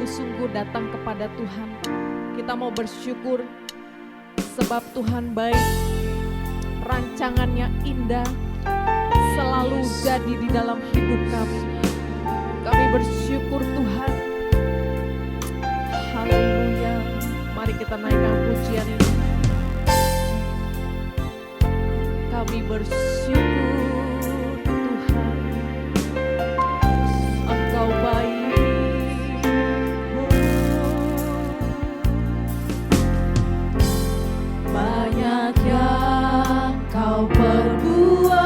sungguh-sungguh datang kepada Tuhan. Kita mau bersyukur sebab Tuhan baik, rancangannya indah, selalu jadi di dalam hidup kami. Kami bersyukur Tuhan. Haleluya. Mari kita naikkan pujian ini. Kami bersyukur Tuhan, Engkau baik. Banyak yang Kau perbuat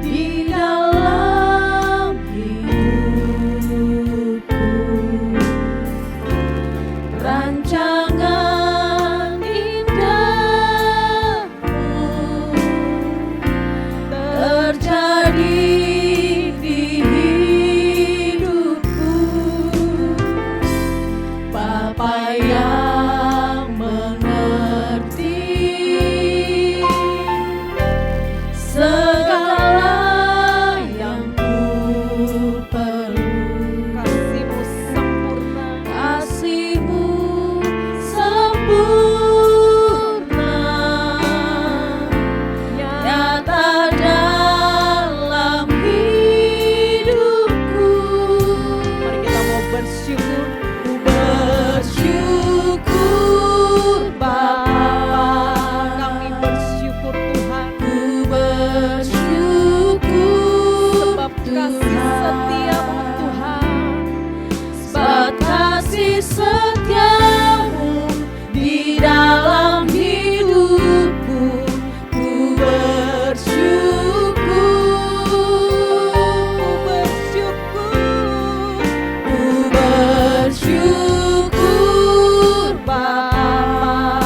di dalam hidupku, rancangan indahmu terjadi di hidupku. Bapa yang mengerti segala yang ku perlu. Kasih-Mu sempurna, Kasih-Mu sempurna, nyata dalam hidupku. mari kita mau bersyukur. Ku bersyukur Bapa, Kami bersyukur Tuhan, ku bersyukur sebab kasih setiamu Tuhan. sebab kasih setiamu di dalam hidupku. Ku bersyukur, ku bersyukur Bapa,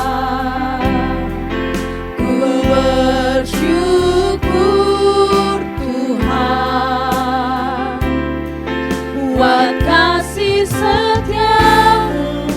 ku bersyukur Tuhan buat kasih setiamu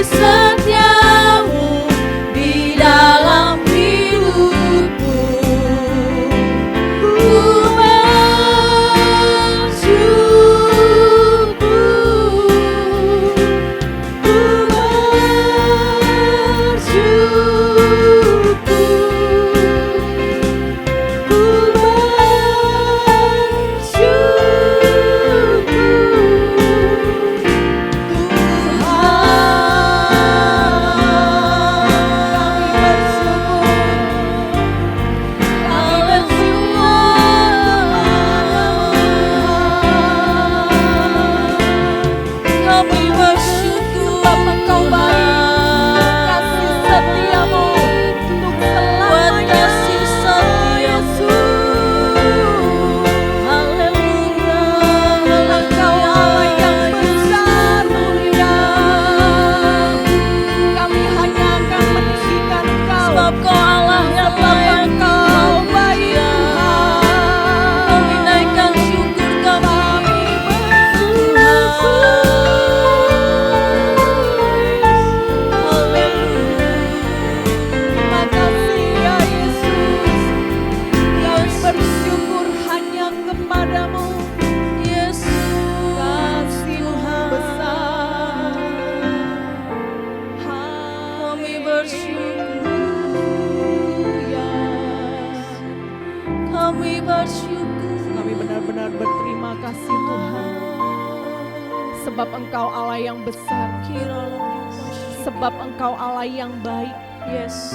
setiamu di dalam hidupku. Ku Kami benar-benar berterima kasih Tuhan, sebab Engkau Allah yang besar, sebab Engkau Allah yang baik. Yes,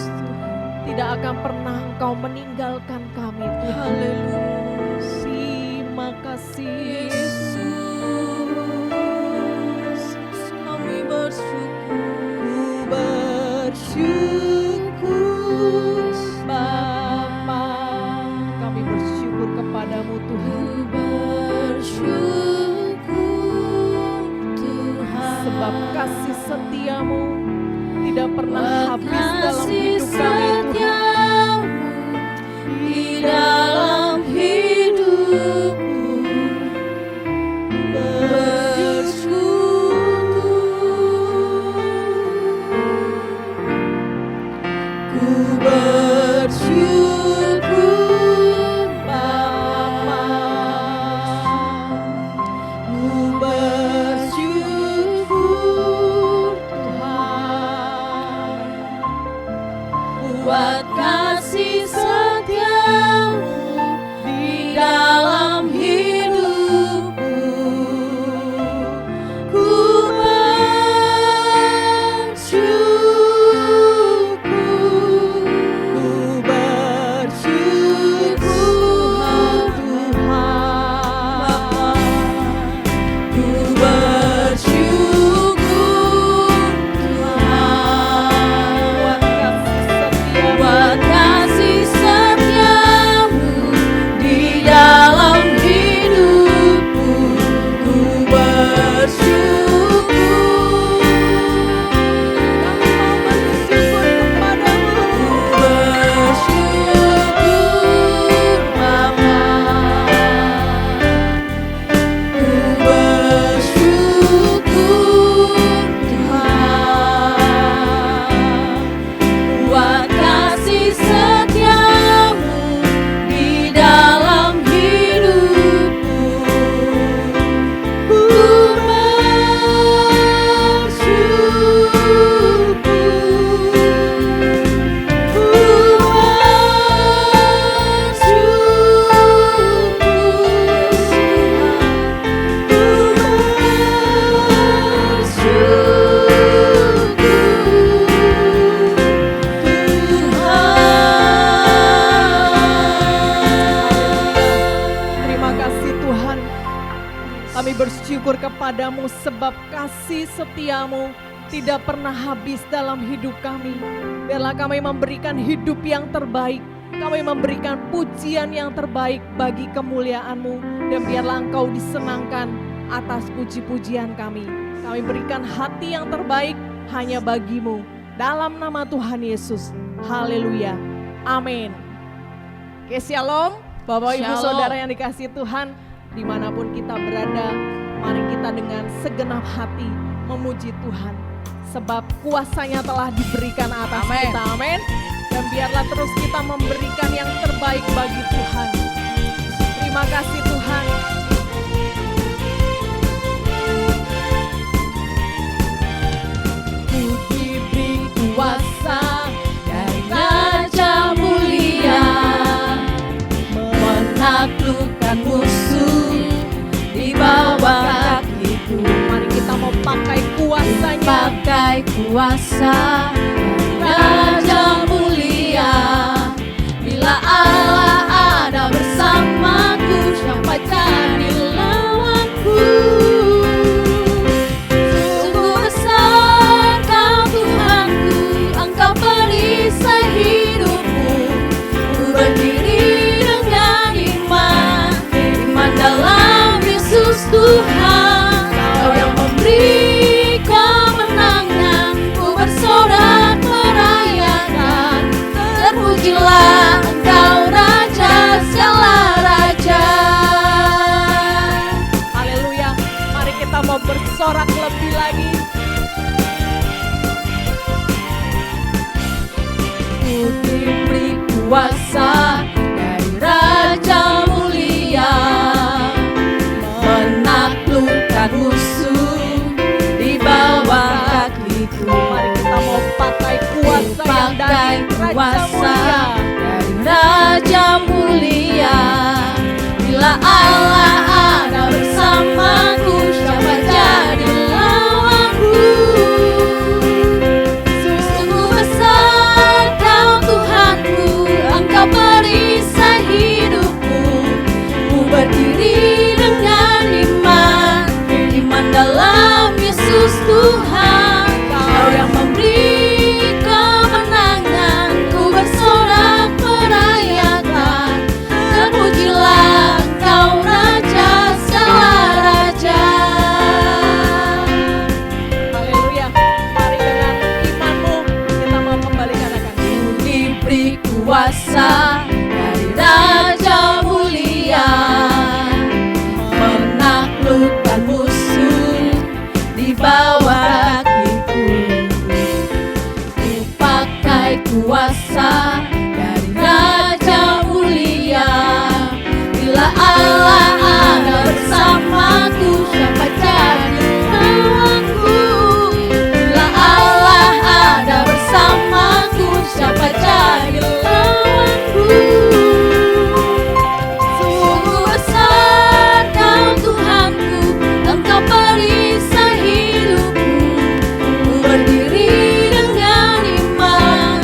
Tidak akan pernah Engkau meninggalkan kami Tuhan. haleluya. Terima kasih Yesus, kami bersyukur. bersyukur Bapa, kami bersyukur kepadamu Tuhan, Ku bersyukur Tuhan, sebab kasih setiamu tidak pernah habis dalam kasih hidup kami Tuhan. setiamu di dalam hidupku. Ku bersyukur Bapa, Ku bersyukur Tuhan, buat kasih setiamu di dalam hidupku. Ku bersyukur Tuhan. Ku bersyukur Tuhan, buat kasih setiamu di dalam hidupku. Ku bersyukur, bersyukur Bapa. Ku bersyukur Tuhan, buat kasih setiamu di dalam hidupku. Ku Terima kasih Tuhan. Kami bersyukur kepadamu sebab kasih setiamu tidak pernah habis dalam hidup kami. Biarlah kami memberikan hidup yang terbaik. Kami memberikan pujian yang terbaik bagi kemuliaan-Mu. Dan biarlah Engkau disenangkan atas puji-pujian kami. Kami berikan hati yang terbaik hanya bagi-Mu. Dalam nama Tuhan Yesus. Haleluya. Amin. Oke, shalom. Bapak Ibu Shalom. Saudara yang dikasihi Tuhan, dimanapun kita berada, mari kita dengan segenap hati memuji Tuhan. sebab kuasanya telah diberikan atas Amin. kita. Amin. Dan biarlah terus kita memberikan yang terbaik bagi Tuhan. Terima kasih Tuhan. Ku diberi kuasa dari Raja Mulia, menaklukkan musuh di bawah kakiku. Mari kita mau pakai kuasanya. Pakai kuasa dari Raja Mulia. Bila Allah ada bersamaku, siapa jadi lawanku? Sungguh besar Kau Tuhanku, Engkau perisai hidupku. Ku berdiri dengan iman, iman dalam Yesus Tuhan. Kau yang memberi kemenangan, ku bersorak merayakan. Terpujilah Engkau Raja segala raja. Haleluya. Mari kita mau bersorak lebih lagi. Ku diberi kuasa dari Raja Mulia, menaklukkan musuh di bawah kakiku. Mari kita mau pakai kuasa yang dari Raja Kuasa Mulia. dari Raja Mulia. Bila Allah ada bersamaku, siapa jadi lawanku? Sungguh besar Kau Tuhanku, Engkau perisai hidupku. Ku berdiri dengan iman, iman dalam Yesus Tuhan. Kau yang memberi kemenangan, ku bersorak merayakan. Terpujilah Engkau Raja segala raja. Haleluya. Mari dengan imanmu kita mau kembali katakan. Ku diberi kuasa dari Raja Mulia, menaklukkan musuh di bawah kakiku. Ku pakai kuasa dari Raja Mulia. Bila Allah ada bersamaku, siapa jadi lawanku? Bila Allah ada bersamaku, siapa jadi lawanku? Sungguh besar Kau Tuhanku, Engkau perisai hidupku. Ku berdiri dengan iman,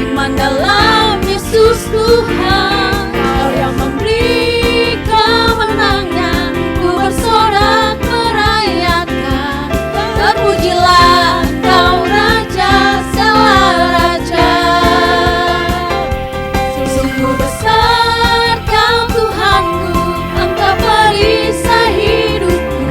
iman dalam Yesus Tuhan. Kau yang memberi kemenangan, ku bersorak merayakan. Terpujilah Engkau Raja segala raja. Sungguh besar Kau Tuhanku, Engkau perisai hidupku.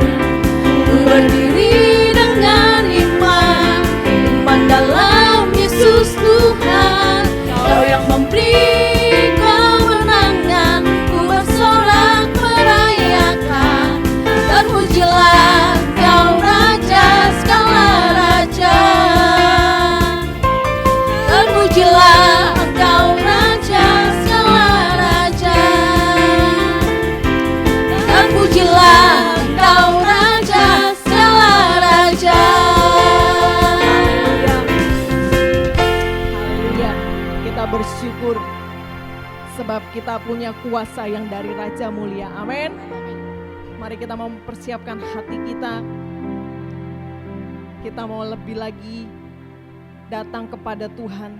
Ku berdiri dengan iman, iman dalam Yesus Tuhan. Kau yang memberi kemenangan, ku bersorak merayakan. Terpujilah Engkau Raja segala raja. Terpujilah Engkau Raja segala raja. Terpujilah Engkau Raja segala raja. Haleluya. Haleluya. Kita bersyukur sebab kita punya kuasa yang dari Raja Mulia. Amin. Mari kita mau mempersiapkan hati kita. Kita mau lebih lagi datang kepada Tuhan.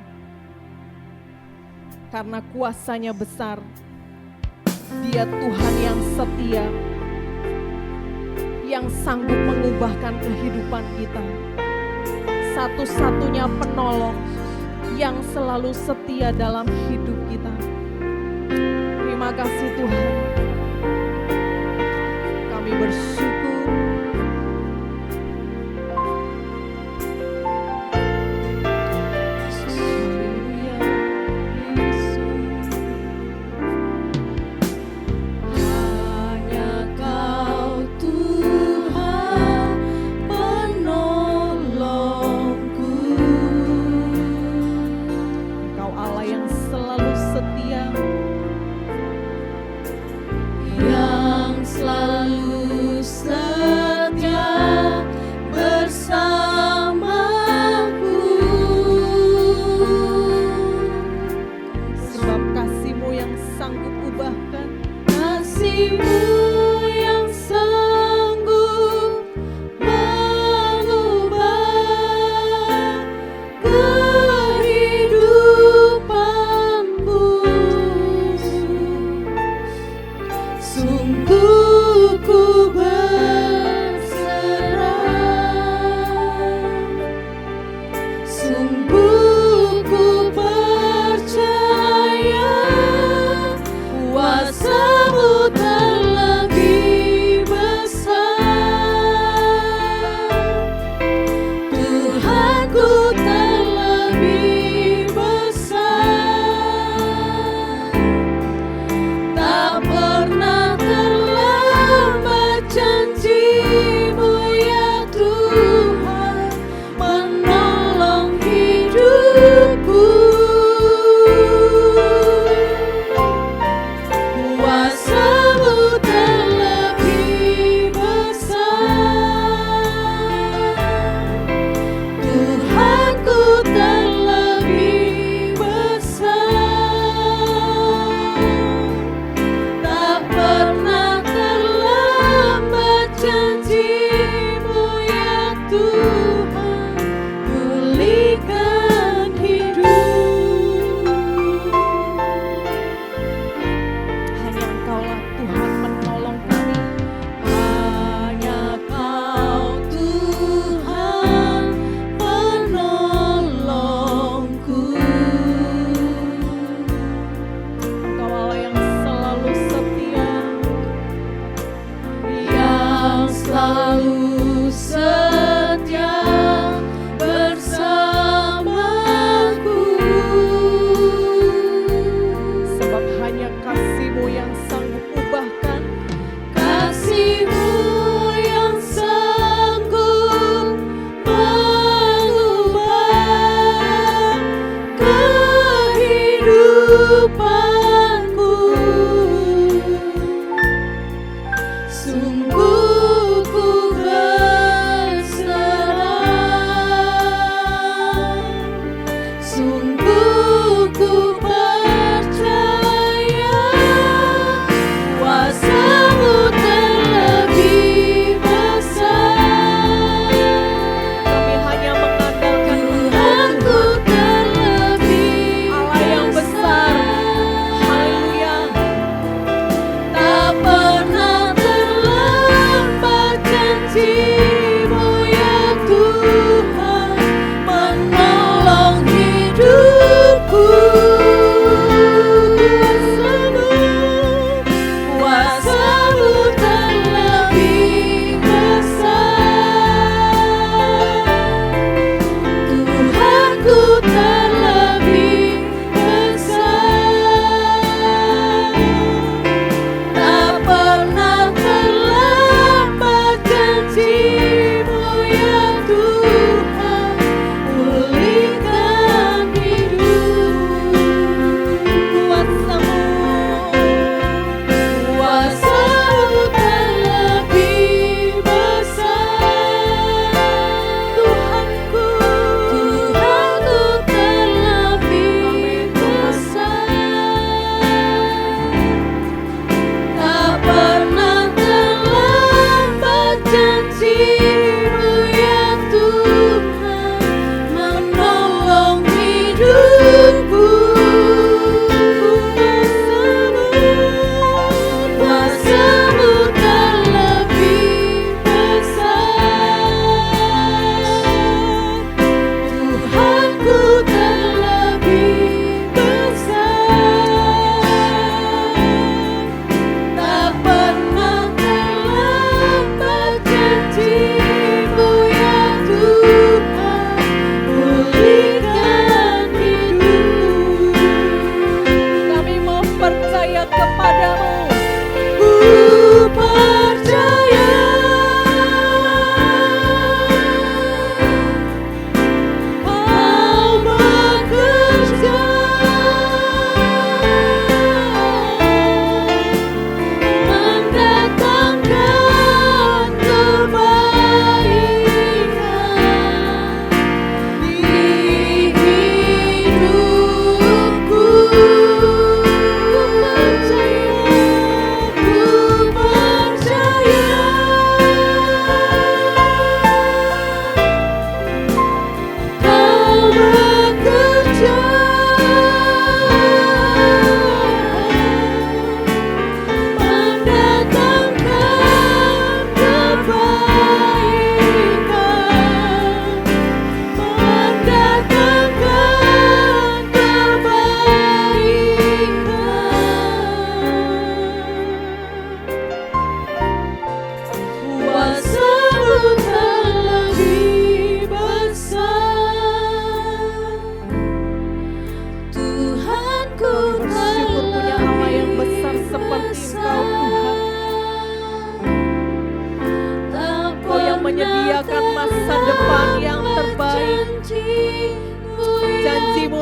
Karena kuasanya besar. Dia Tuhan yang setia. Yang sanggup mengubahkan kehidupan kita. Satu-satunya penolong yang selalu setia dalam hidup kita. Terima kasih Tuhan. Kami bersyukur. Haleluya, Yesus. Hanya Kau Tuhan penolong Sungguh ku percaya kuasa-Mu terlebih besar, Tuhanku terlebih besar. Tak pernah terlambat janji-Mu ya Tuhan, menolong hidup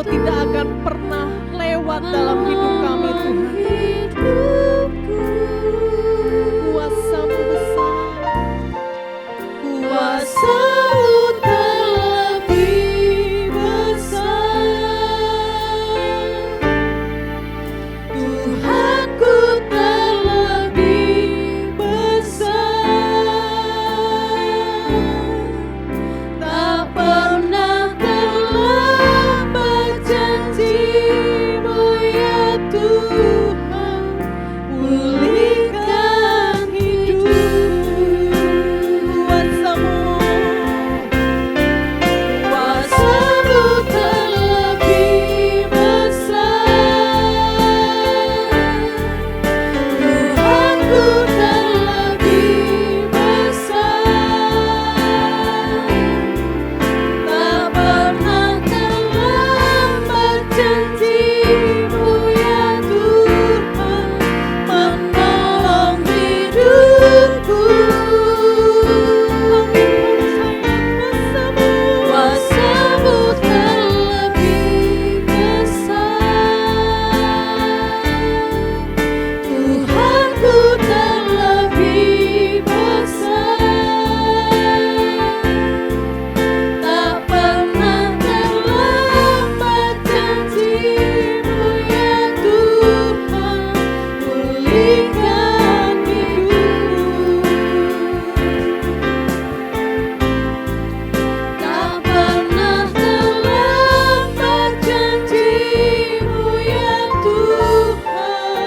firman-Mu tidak akan pernah lewat dalam hidup kami Tuhan. Kuasa-Mu besar, Kuasa-Mu terlebih besar, Tuhanku terlebih besar. Tak pernah terlambat janji-Mu ya Tuhan, pulihkan hidupku. Kuasa-Mu terlebih besar, Tuhanku terlebih besar. Tak pernah terlambat janji-Mu ya Tuhan, menolong hidupku. Kuasa-Mu terlebih besar, Tuhanku terlebih besar. Tak pernah terlambat janji-Mu ya Tuhan, pulihkan hidupku. Tak pernah terlambat janji-Mu ya Tuhan,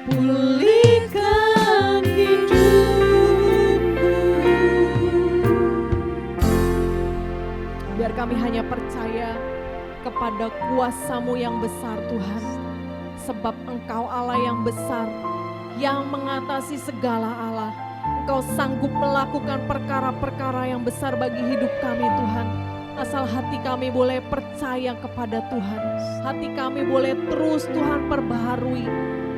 pulihkan hidupku. Biar kami hanya percaya kepada kuasa-Mu yang besar Tuhan. Sebab Engkau Allah yang besar, yang mengatasi segala Allah. Engkau sanggup melakukan perkara-perkara yang besar bagi hidup kami Tuhan. Asal hati kami boleh percaya kepada Tuhan. Hati kami boleh terus Tuhan perbaharui.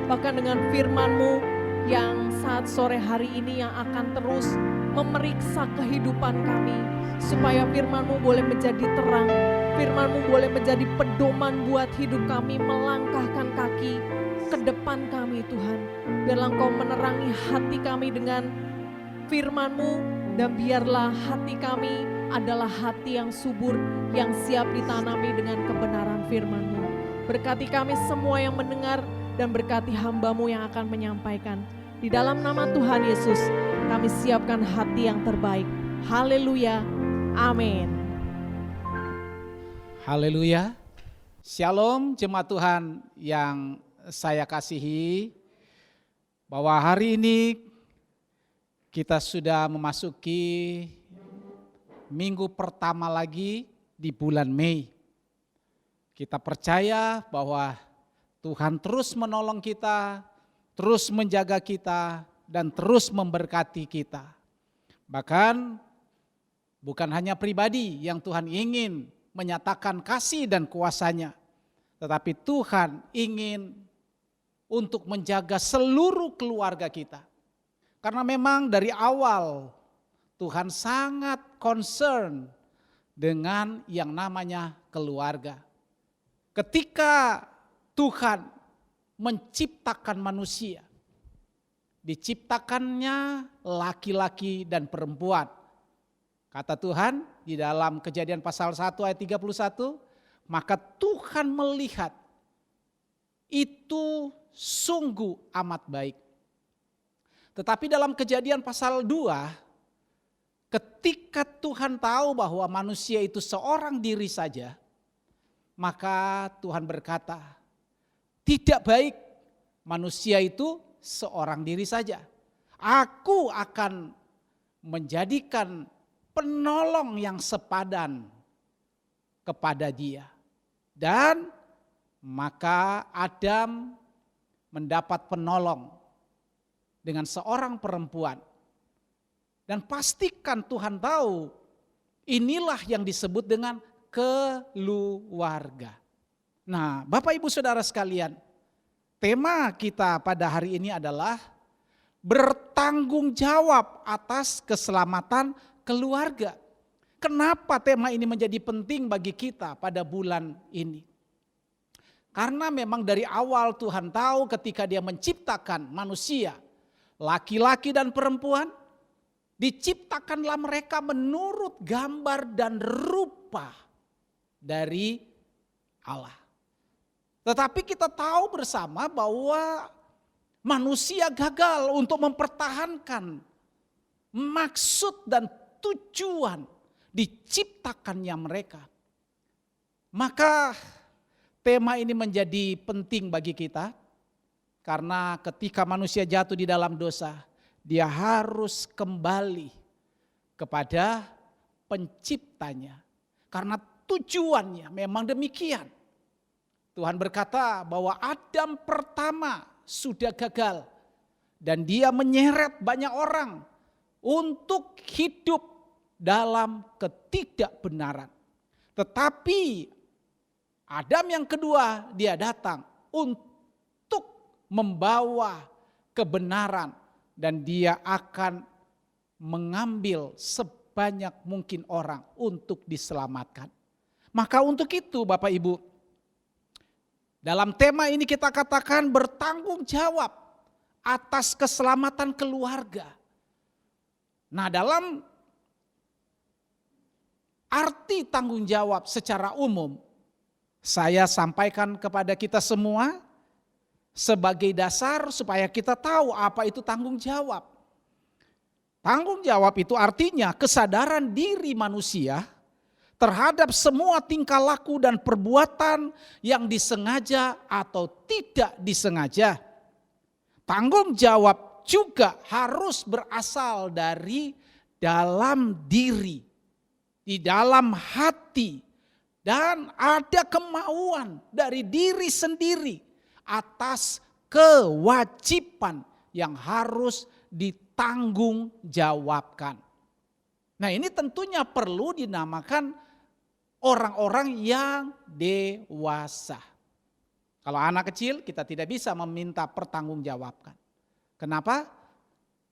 Bahkan dengan firman-Mu yang saat sore hari ini yang akan terus memeriksa kehidupan kami. Supaya firman-Mu boleh menjadi terang. Firman-Mu boleh menjadi pedoman buat hidup kami melangkahkan kaki ke depan kami Tuhan. Biarlah Engkau menerangi hati kami dengan firman-Mu dan biarlah hati kami adalah hati yang subur yang siap ditanami dengan kebenaran firman-Mu. Berkati kami semua yang mendengar dan berkati hamba-Mu yang akan menyampaikan. Di dalam nama Tuhan Yesus kami siapkan hati yang terbaik. Haleluya. Amin. Haleluya. Shalom jemaat Tuhan yang saya kasihi. Bahwa hari ini kita sudah memasuki minggu pertama lagi di bulan Mei. Kita percaya bahwa Tuhan terus menolong kita, terus menjaga kita, dan terus memberkati kita. Bahkan bukan hanya pribadi yang Tuhan ingin menyatakan kasih dan kuasa-Nya, tetapi Tuhan ingin untuk menjaga seluruh keluarga kita. Karena memang dari awal Tuhan sangat concern dengan yang namanya keluarga. Ketika Tuhan menciptakan manusia, diciptakannya laki-laki dan perempuan. Kata Tuhan di dalam Kejadian pasal 1 ayat 31, maka Tuhan melihat itu sungguh amat baik. Tetapi dalam Kejadian pasal 2, ketika Tuhan tahu bahwa manusia itu seorang diri saja, maka Tuhan berkata, tidak baik manusia itu seorang diri saja. Aku akan menjadikan penolong yang sepadan kepada dia. Dan maka Adam mendapat penolong dengan seorang perempuan. Dan pastikan Tuhan tahu inilah yang disebut dengan keluarga. Nah, Bapak Ibu Saudara sekalian, tema kita pada hari ini adalah bertanggung jawab atas keselamatan keluarga. kenapa tema ini menjadi penting bagi kita pada bulan ini? Karena memang dari awal Tuhan tahu ketika Dia menciptakan manusia, laki-laki dan perempuan, diciptakanlah mereka menurut gambar dan rupa dari Allah. Tetapi kita tahu bersama bahwa manusia gagal untuk mempertahankan maksud dan tujuan diciptakannya mereka. Maka tema ini menjadi penting bagi kita karena ketika manusia jatuh di dalam dosa, dia harus kembali kepada penciptanya. Karena tujuannya memang demikian. Tuhan berkata bahwa Adam pertama sudah gagal dan dia menyeret banyak orang untuk hidup dalam ketidakbenaran. Tetapi Adam yang kedua dia datang untuk membawa kebenaran dan dia akan mengambil sebanyak mungkin orang untuk diselamatkan. Maka untuk itu Bapak Ibu, dalam tema ini kita katakan bertanggung jawab atas keselamatan keluarga. Nah, dalam arti tanggung jawab secara umum, saya sampaikan kepada kita semua sebagai dasar supaya kita tahu apa itu tanggung jawab. Tanggung jawab itu artinya kesadaran diri manusia terhadap semua tingkah laku dan perbuatan yang disengaja atau tidak disengaja. Tanggung jawab juga harus berasal dari dalam diri, di dalam hati, dan ada kemauan dari diri sendiri atas kewajiban yang harus ditanggung jawabkan. Nah, ini tentunya perlu dinamakan orang-orang yang dewasa. Kalau anak kecil kita tidak bisa meminta pertanggungjawabkan. Kenapa?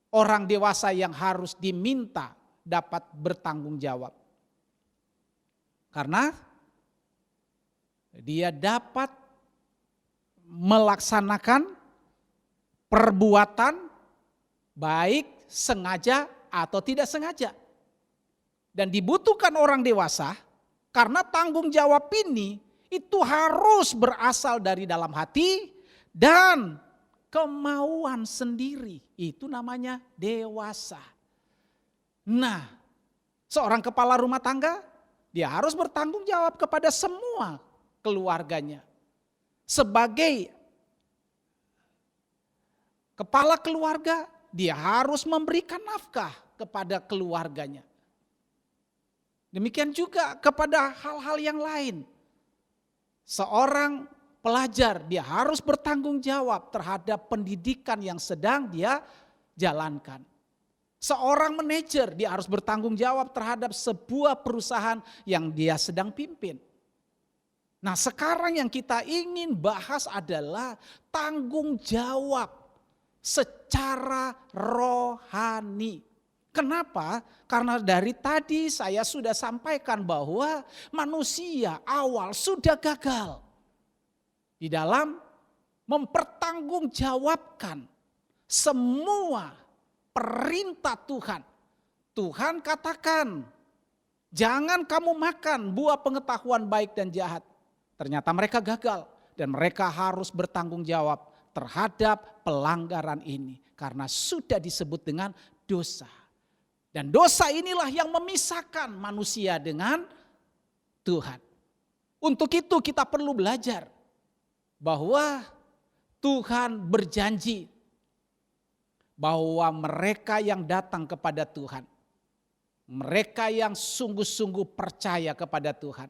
Orang dewasa yang harus diminta dapat bertanggung jawab. Karena dia dapat melaksanakan perbuatan baik sengaja atau tidak sengaja. Dan dibutuhkan orang dewasa karena tanggung jawab ini itu harus berasal dari dalam hati dan kemauan sendiri. Itu namanya dewasa. Nah, seorang kepala rumah tangga dia harus bertanggung jawab kepada semua keluarganya. Sebagai kepala keluarga, dia harus memberikan nafkah kepada keluarganya. Demikian juga kepada hal-hal yang lain. Seorang pelajar dia harus bertanggung jawab terhadap pendidikan yang sedang dia jalankan. Seorang manajer dia harus bertanggung jawab terhadap sebuah perusahaan yang dia sedang pimpin. Nah, sekarang yang kita ingin bahas adalah tanggung jawab secara rohani. Kenapa? Karena dari tadi saya sudah sampaikan bahwa manusia awal sudah gagal di dalam mempertanggungjawabkan semua perintah Tuhan. Tuhan katakan, jangan kamu makan buah pengetahuan baik dan jahat. Ternyata mereka gagal dan mereka harus bertanggung jawab terhadap pelanggaran ini. Karena sudah disebut dengan dosa. Dan dosa inilah yang memisahkan manusia dengan Tuhan. Untuk itu kita perlu belajar bahwa Tuhan berjanji bahwa mereka yang datang kepada Tuhan, mereka yang sungguh-sungguh percaya kepada Tuhan,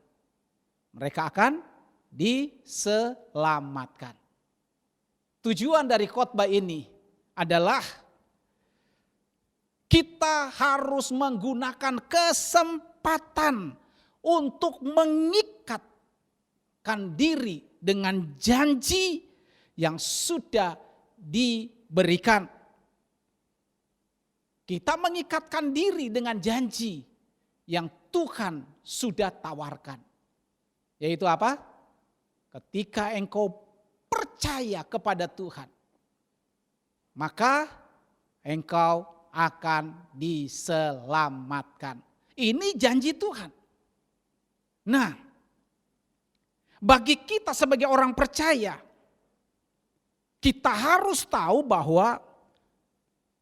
mereka akan diselamatkan. Tujuan dari khotbah ini adalah kita harus menggunakan kesempatan untuk mengikatkan diri dengan janji yang sudah diberikan. Kita mengikatkan diri dengan janji yang Tuhan sudah tawarkan. Yaitu apa? Ketika engkau percaya kepada Tuhan, maka engkau akan diselamatkan. Ini janji Tuhan. Nah, bagi kita sebagai orang percaya, kita harus tahu bahwa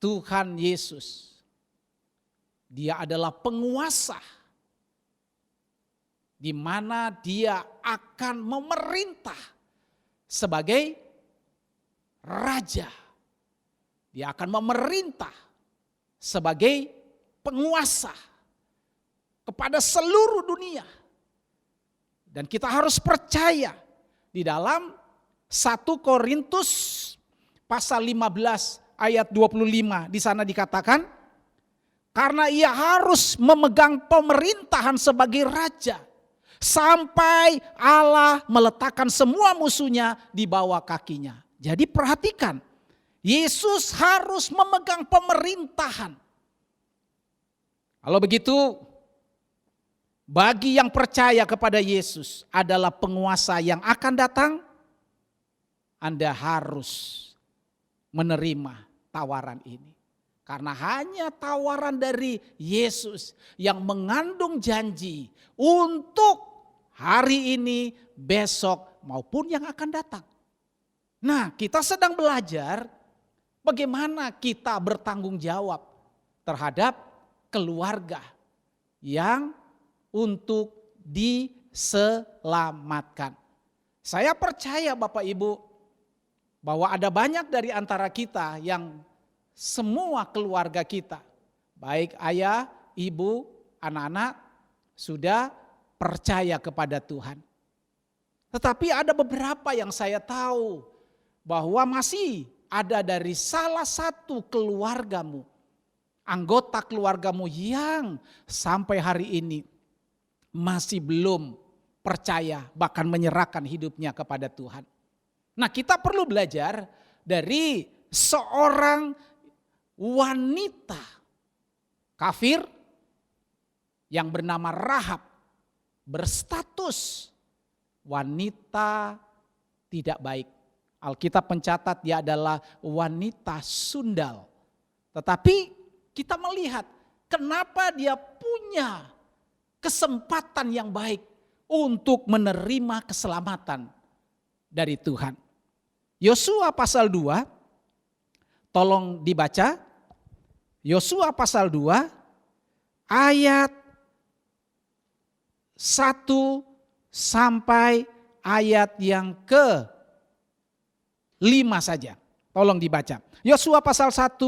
Tuhan Yesus, Dia adalah penguasa, di mana Dia akan memerintah sebagai raja. Dia akan memerintah sebagai penguasa kepada seluruh dunia. Dan kita harus percaya di dalam 1 Korintus pasal 15 ayat 25, di sana dikatakan, karena ia harus memegang pemerintahan sebagai raja sampai Allah meletakkan semua musuhnya di bawah kakinya. Jadi perhatikan, Yesus harus memegang pemerintahan. Kalau begitu, bagi yang percaya kepada Yesus adalah penguasa yang akan datang, Anda harus menerima tawaran ini. Karena hanya tawaran dari Yesus yang mengandung janji untuk hari ini, besok, maupun yang akan datang. Nah, kita sedang belajar bagaimana kita bertanggung jawab terhadap keluarga yang untuk diselamatkan. Saya percaya Bapak Ibu bahwa ada banyak dari antara kita yang semua keluarga kita, baik ayah, ibu, anak-anak sudah percaya kepada Tuhan. Tetapi ada beberapa yang saya tahu bahwa masih ada dari salah satu keluargamu, anggota keluargamu yang sampai hari ini masih belum percaya, bahkan menyerahkan hidupnya kepada Tuhan. Nah, kita perlu belajar dari seorang wanita kafir yang bernama Rahab, berstatus wanita tidak baik. Alkitab mencatat dia adalah wanita sundal. Tetapi kita melihat kenapa dia punya kesempatan yang baik untuk menerima keselamatan dari Tuhan. Yosua pasal 2, tolong dibaca. Yosua pasal 2 ayat 1 sampai ayat yang ke-5 saja. Tolong dibaca. Yosua pasal 1,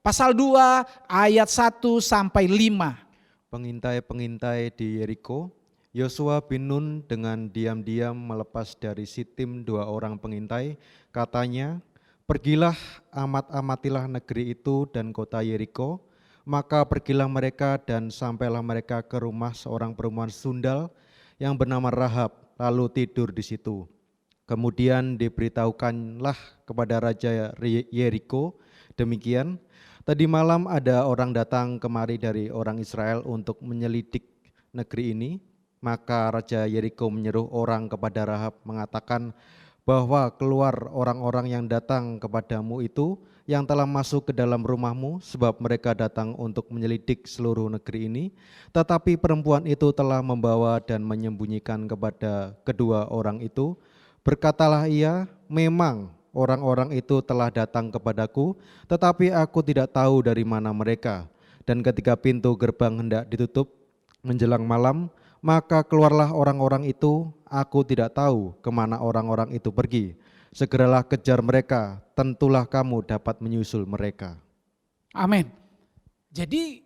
pasal 2 ayat 1 sampai 5. Pengintai-pengintai di Yeriko, Yosua bin Nun dengan diam-diam melepas dari Sitim 2 orang pengintai. Katanya, pergilah amat-amatilah negeri itu dan kota Yeriko. Maka pergilah mereka dan sampailah mereka ke rumah seorang perempuan sundal yang bernama Rahab, lalu tidur di situ. Kemudian diberitahukanlah kepada Raja Yeriko demikian, tadi malam ada orang datang kemari dari orang Israel untuk menyelidik negeri ini. Maka Raja Yeriko menyuruh orang kepada Rahab mengatakan bahwa keluar orang-orang yang datang kepadamu itu yang telah masuk ke dalam rumahmu, sebab mereka datang untuk menyelidik seluruh negeri ini. Tetapi perempuan itu telah membawa dan menyembunyikan kepada kedua orang itu. Berkatalah ia, memang orang-orang itu telah datang kepadaku, tetapi aku tidak tahu dari mana mereka. Dan ketika pintu gerbang hendak ditutup menjelang malam, maka keluarlah orang-orang itu, aku tidak tahu kemana orang-orang itu pergi. Segeralah kejar mereka, tentulah kamu dapat menyusul mereka. Amin. Jadi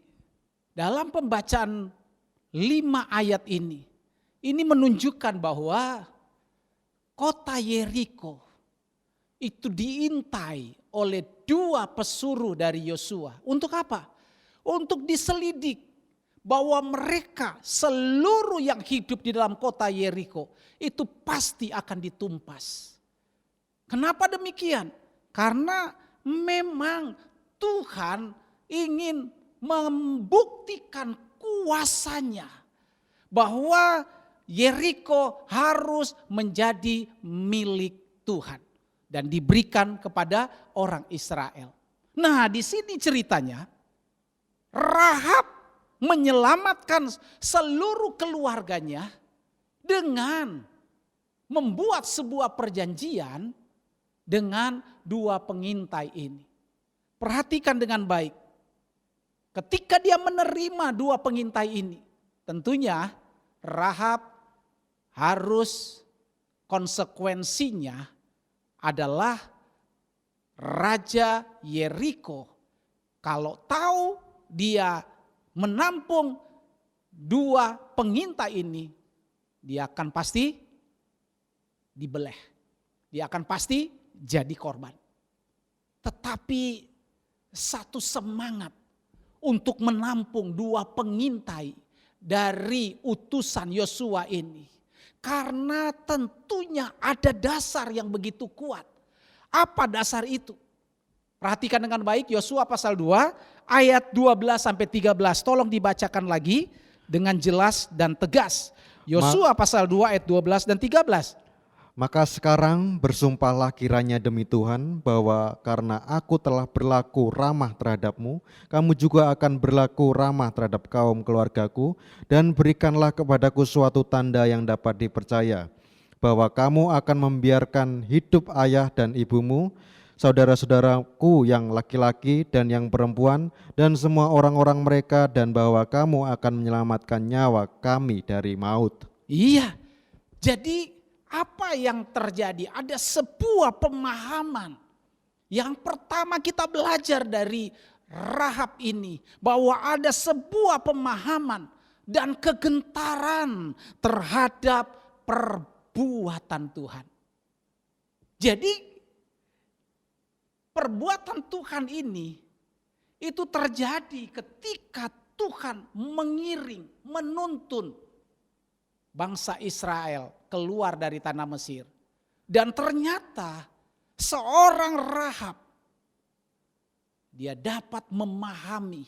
dalam pembacaan 5 ayat ini menunjukkan bahwa kota Yeriko itu diintai oleh 2 pesuruh dari Yosua. Untuk apa? Untuk diselidik bahwa mereka seluruh yang hidup di dalam kota Yeriko itu pasti akan ditumpas. Kenapa demikian? Karena memang Tuhan ingin membuktikan kuasanya bahwa Yeriko harus menjadi milik Tuhan dan diberikan kepada orang Israel. Nah, di sini ceritanya Rahab menyelamatkan seluruh keluarganya dengan membuat sebuah perjanjian dengan dua pengintai ini. Perhatikan dengan baik. Ketika dia menerima dua pengintai ini, tentunya Rahab harus konsekuensinya adalah Raja Yeriko. Kalau tahu dia menampung dua pengintai ini, dia akan pasti dibeleh. Dia akan pasti jadi korban. Tetapi satu semangat untuk menampung dua pengintai dari utusan Yosua ini. Karena tentunya ada dasar yang begitu kuat. Apa dasar itu? Perhatikan dengan baik Yosua pasal 2 ayat 12 sampai 13. Tolong dibacakan lagi dengan jelas dan tegas. Yosua pasal 2 ayat 12 dan 13. Maka sekarang bersumpahlah kiranya demi Tuhan bahwa karena aku telah berlaku ramah terhadapmu, kamu juga akan berlaku ramah terhadap kaum keluargaku, dan berikanlah kepadaku suatu tanda yang dapat dipercaya, bahwa kamu akan membiarkan hidup ayah dan ibumu, saudara-saudaraku yang laki-laki dan yang perempuan, dan semua orang-orang mereka, dan bahwa kamu akan menyelamatkan nyawa kami dari maut. Iya, jadi apa yang terjadi? Ada sebuah pemahaman. Yang pertama kita belajar dari Rahab ini, bahwa ada sebuah pemahaman dan kegentaran terhadap perbuatan Tuhan. Jadi perbuatan Tuhan ini itu terjadi ketika Tuhan mengiring, menuntun bangsa Israel keluar dari tanah Mesir. Dan ternyata seorang Rahab, dia dapat memahami,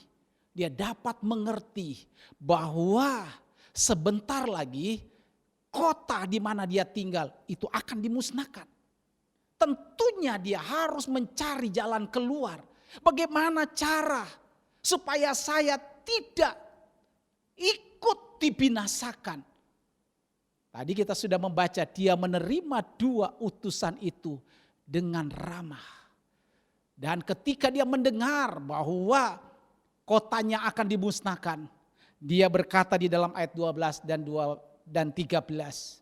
dia dapat mengerti bahwa sebentar lagi kota di mana dia tinggal itu akan dimusnahkan. Tentunya dia harus mencari jalan keluar. Bagaimana cara supaya saya tidak ikut dibinasakan? Tadi kita sudah membaca dia menerima dua utusan itu dengan ramah. Dan ketika dia mendengar bahwa kotanya akan dimusnahkan, dia berkata di dalam ayat 12 dan 13.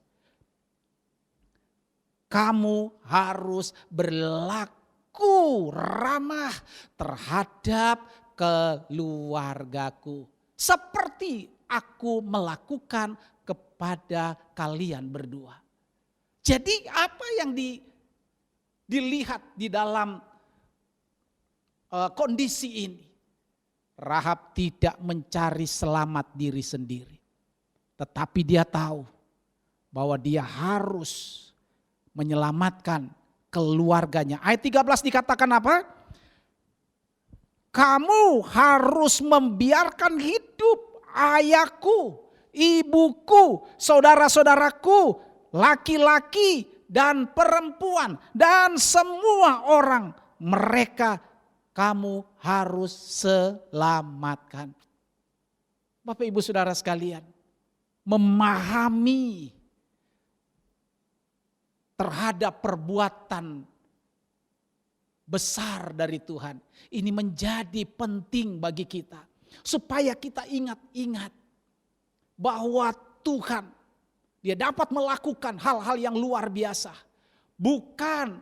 Kamu harus berlaku ramah terhadap keluargaku, seperti aku melakukan kepada kalian berdua. Jadi apa yang dilihat di dalam kondisi ini? Rahab tidak mencari selamat diri sendiri. Tetapi dia tahu bahwa dia harus menyelamatkan keluarganya. Ayat 13 dikatakan apa? Kamu harus membiarkan hidup ayahku, ibuku, saudara-saudaraku, laki-laki dan perempuan, dan semua orang mereka kamu harus selamatkan. Bapak Ibu Saudara sekalian, memahami terhadap perbuatan besar dari Tuhan, ini menjadi penting bagi kita. Supaya kita ingat-ingat bahwa Tuhan, dia dapat melakukan hal-hal yang luar biasa. Bukan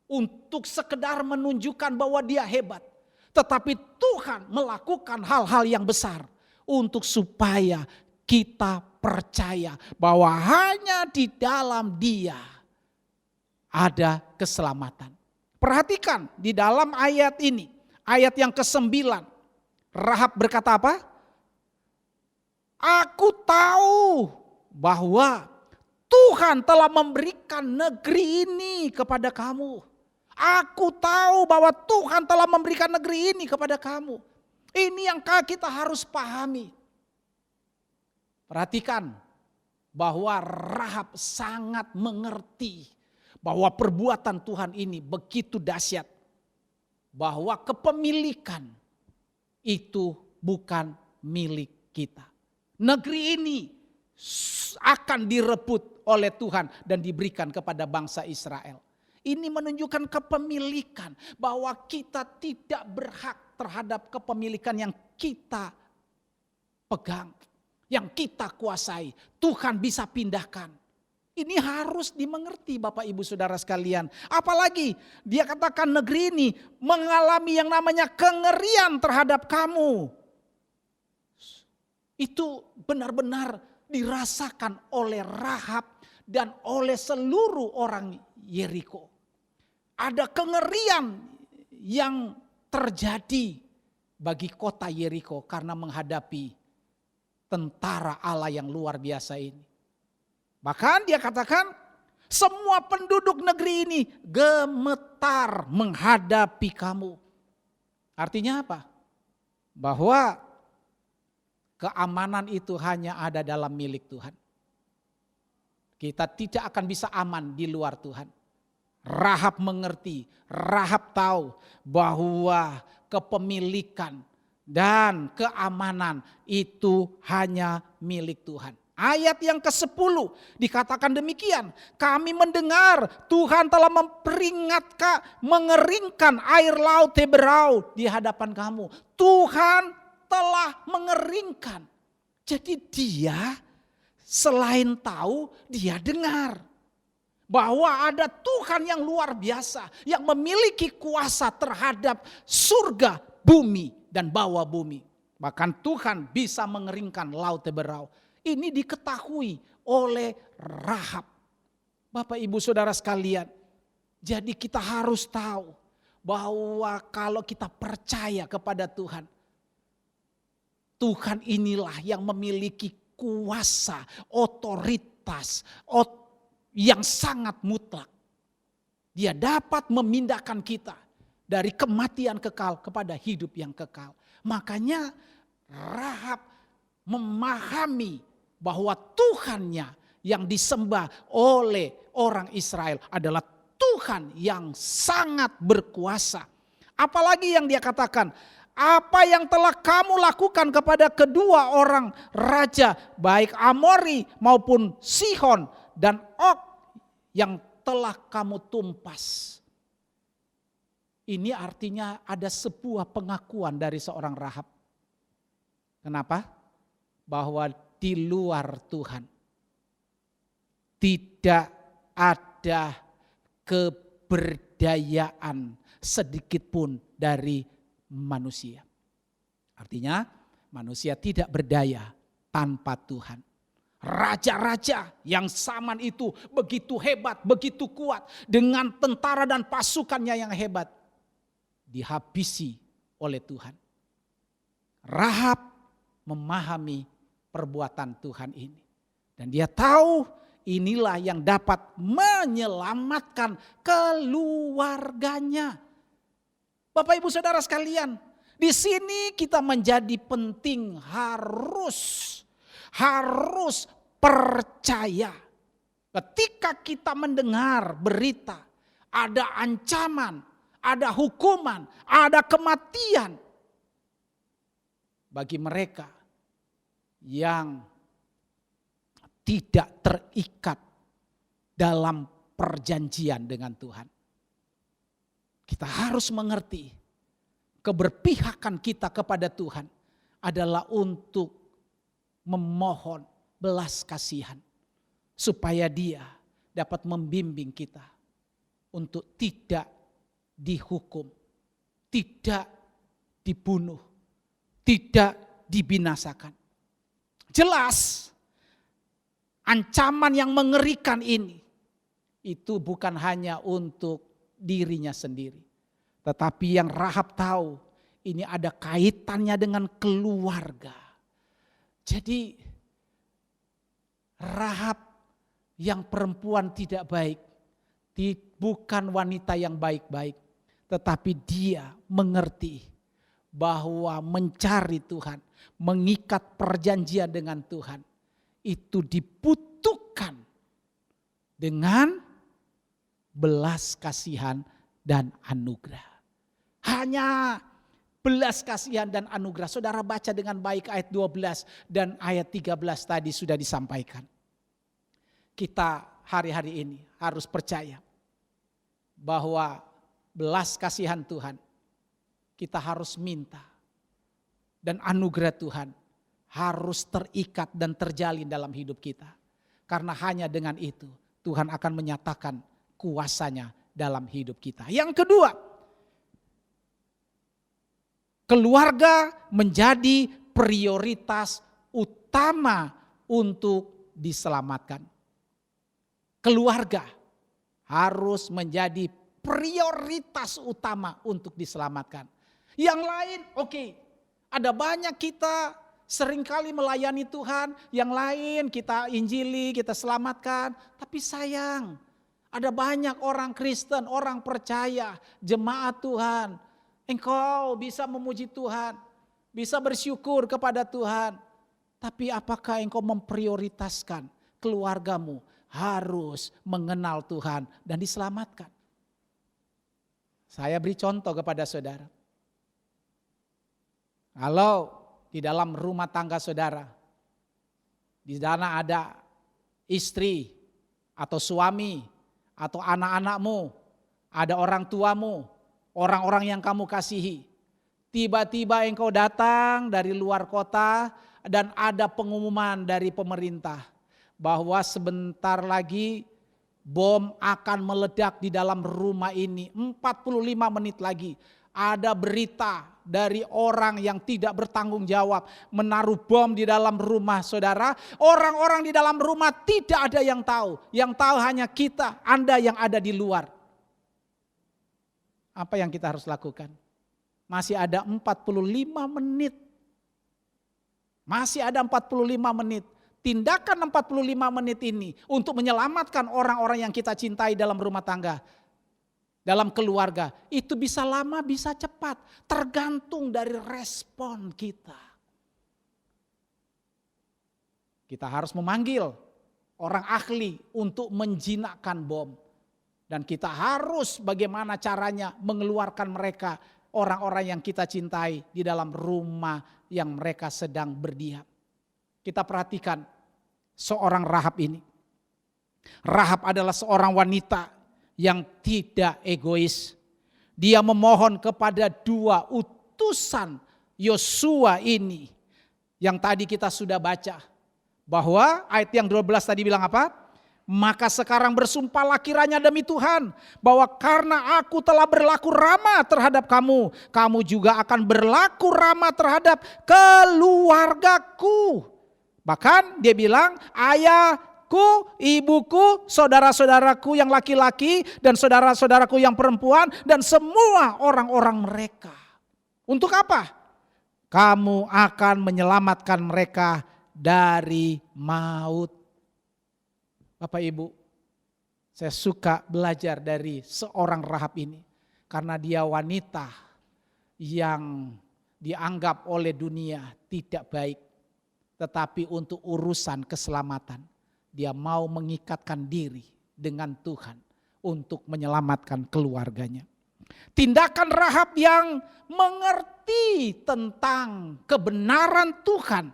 untuk sekedar menunjukkan bahwa dia hebat. Tetapi Tuhan melakukan hal-hal yang besar. Untuk supaya kita percaya bahwa hanya di dalam dia ada keselamatan. Perhatikan di dalam ayat ini. Ayat yang ke-9. Rahab berkata apa? Aku tahu bahwa Tuhan telah memberikan negeri ini kepada kamu. Aku tahu bahwa Tuhan telah memberikan negeri ini kepada kamu. Ini yang kita harus pahami. Perhatikan bahwa Rahab sangat mengerti bahwa perbuatan Tuhan ini begitu dahsyat. Bahwa kepemilikan itu bukan milik kita. Negeri ini akan direbut oleh Tuhan dan diberikan kepada bangsa Israel. Ini menunjukkan kepemilikan bahwa kita tidak berhak terhadap kepemilikan yang kita pegang, yang kita kuasai. Tuhan bisa pindahkan. Ini harus dimengerti Bapak Ibu Saudara sekalian. Apalagi dia katakan negeri ini mengalami yang namanya kengerian terhadap kamu. Itu benar-benar dirasakan oleh Rahab dan oleh seluruh orang Yeriko. Ada kengerian yang terjadi bagi kota Yeriko karena menghadapi tentara Allah yang luar biasa ini. Bahkan dia katakan semua penduduk negeri ini gemetar menghadapi kamu. Artinya apa? Bahwa keamanan itu hanya ada dalam milik Tuhan. Kita tidak akan bisa aman di luar Tuhan. Rahab mengerti, Rahab tahu bahwa kepemilikan dan keamanan itu hanya milik Tuhan. Ayat yang ke-10 dikatakan demikian. Kami mendengar Tuhan telah mengeringkan air laut Teberau di hadapan kamu. Tuhan telah mengeringkan. Jadi dia selain tahu, dia dengar. Bahwa ada Tuhan yang luar biasa. Yang memiliki kuasa terhadap surga, bumi dan bawah bumi. Bahkan Tuhan bisa mengeringkan laut Teberau. Ini diketahui oleh Rahab. Bapak Ibu Saudara sekalian. Jadi kita harus tahu bahwa kalau kita percaya kepada Tuhan. Tuhan inilah yang memiliki kuasa, otoritas yang sangat mutlak. Dia dapat memindahkan kita dari kematian kekal kepada hidup yang kekal. Makanya Rahab memahami bahwa Tuhannya yang disembah oleh orang Israel adalah Tuhan yang sangat berkuasa. Apalagi yang dia katakan, apa yang telah kamu lakukan kepada kedua orang raja, baik Amori maupun Sihon dan Og yang telah kamu tumpas. Ini artinya ada sebuah pengakuan dari seorang Rahab. Kenapa? Bahwa di luar Tuhan tidak ada keberdayaan sedikit pun dari manusia. Artinya manusia tidak berdaya tanpa Tuhan. Raja-raja yang zaman itu begitu hebat, begitu kuat. Dengan tentara dan pasukannya yang hebat. Dihabisi oleh Tuhan. Rahab memahami perbuatan Tuhan ini. Dan dia tahu inilah yang dapat menyelamatkan keluarganya. Bapak Ibu Saudara sekalian, di sini kita menjadi penting harus percaya. Ketika kita mendengar berita ada ancaman, ada hukuman, ada kematian bagi mereka yang tidak terikat dalam perjanjian dengan Tuhan. Kita harus mengerti keberpihakan kita kepada Tuhan adalah untuk memohon belas kasihan supaya Dia dapat membimbing kita untuk tidak dihukum, tidak dibunuh, tidak dibinasakan. Jelas ancaman yang mengerikan ini itu bukan hanya untuk dirinya sendiri. Tetapi yang Rahab tahu ini ada kaitannya dengan keluarga. Jadi Rahab yang perempuan tidak baik, bukan wanita yang baik-baik. Tetapi dia mengerti bahwa mencari Tuhan, mengikat perjanjian dengan Tuhan, itu dibutuhkan dengan belas kasihan dan anugerah. Hanya belas kasihan dan anugerah. Saudara baca dengan baik ayat 12 dan ayat 13 tadi sudah disampaikan. Kita hari-hari ini harus percaya bahwa belas kasihan Tuhan kita harus minta. Dan anugerah Tuhan harus terikat dan terjalin dalam hidup kita. Karena hanya dengan itu Tuhan akan menyatakan kuasanya dalam hidup kita. Yang kedua, keluarga menjadi prioritas utama untuk diselamatkan. Keluarga harus menjadi prioritas utama untuk diselamatkan. Yang lain, oke, ada banyak kita seringkali melayani Tuhan, yang lain kita injili, kita selamatkan. Tapi sayang, ada banyak orang Kristen, orang percaya, jemaat Tuhan. Engkau bisa memuji Tuhan, bisa bersyukur kepada Tuhan. Tapi apakah engkau memprioritaskan keluargamu harus mengenal Tuhan dan diselamatkan? Saya beri contoh kepada saudara. Kalau di dalam rumah tangga saudara, di sana ada istri atau suami atau anak-anakmu, ada orang tuamu, orang-orang yang kamu kasihi. Tiba-tiba engkau datang dari luar kota dan ada pengumuman dari pemerintah bahwa sebentar lagi bom akan meledak di dalam rumah ini. 45 menit lagi ada berita dari orang yang tidak bertanggung jawab menaruh bom di dalam rumah saudara. Orang-orang di dalam rumah tidak ada yang tahu. Yang tahu hanya kita, Anda yang ada di luar. Apa yang kita harus lakukan? Masih ada 45 menit. Masih ada 45 menit. Tindakan 45 menit ini untuk menyelamatkan orang-orang yang kita cintai dalam rumah tangga, dalam keluarga. Itu bisa lama, bisa cepat. Tergantung dari respon kita. Kita harus memanggil orang ahli untuk menjinakkan bom. Dan kita harus bagaimana caranya mengeluarkan mereka, orang-orang yang kita cintai di dalam rumah yang mereka sedang berdiam. Kita perhatikan seorang Rahab ini. Rahab adalah seorang wanita yang tidak egois. Dia memohon kepada dua utusan Yosua ini. Yang tadi kita sudah baca. Bahwa ayat yang 12 tadi bilang apa? Maka sekarang bersumpahlah kiranya demi Tuhan, bahwa karena aku telah berlaku ramah terhadap kamu, kamu juga akan berlaku ramah terhadap keluargaku. Bahkan dia bilang, ayahku, ibuku, saudara-saudaraku yang laki-laki dan saudara-saudaraku yang perempuan dan semua orang-orang mereka. Untuk apa? Kamu akan menyelamatkan mereka dari maut. Bapak Ibu, saya suka belajar dari seorang Rahab ini. Karena dia wanita yang dianggap oleh dunia tidak baik. Tetapi untuk urusan keselamatan, dia mau mengikatkan diri dengan Tuhan untuk menyelamatkan keluarganya. Tindakan Rahab yang mengerti tentang kebenaran Tuhan.